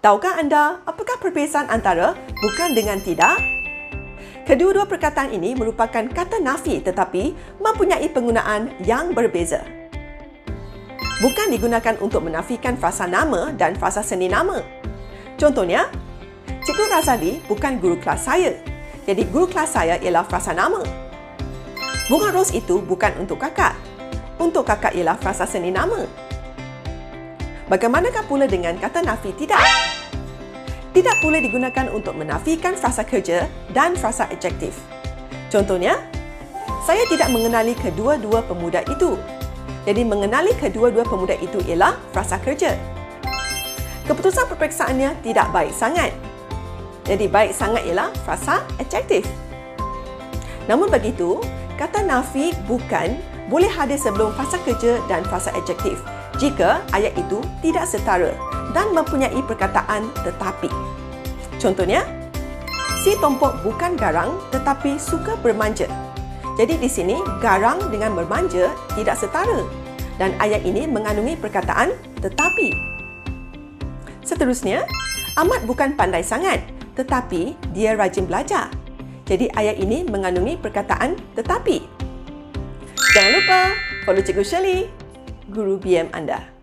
Tahukah anda apakah perbezaan antara bukan dengan tidak? Kedua-dua perkataan ini merupakan kata nafi tetapi mempunyai penggunaan yang berbeza. Bukan digunakan untuk menafikan frasa nama dan frasa seni nama. Contohnya, Cikgu Razali bukan guru kelas saya. Jadi guru kelas saya ialah frasa nama. Bunga ros itu bukan untuk kakak. Untuk kakak ialah frasa seni nama. Bagaimanakah pula dengan kata nafi tidak? Tidak boleh digunakan untuk menafikan frasa kerja dan frasa adjektif. Contohnya, saya tidak mengenali kedua-dua pemuda itu. Jadi, mengenali kedua-dua pemuda itu ialah frasa kerja. Keputusan peperiksaannya tidak baik sangat. Jadi, baik sangat ialah frasa adjektif. Namun begitu, kata nafi bukan boleh hadir sebelum frasa kerja dan frasa adjektif jika ayat itu tidak setara dan mempunyai perkataan tetapi. Contohnya, si Tompok bukan garang tetapi suka bermanja. Jadi di sini, garang dengan bermanja tidak setara dan ayat ini mengandungi perkataan tetapi. Seterusnya, Ahmad bukan pandai sangat tetapi dia rajin belajar. Jadi ayat ini mengandungi perkataan tetapi. Jangan lupa follow Cikgu Shirley, guru BM anda.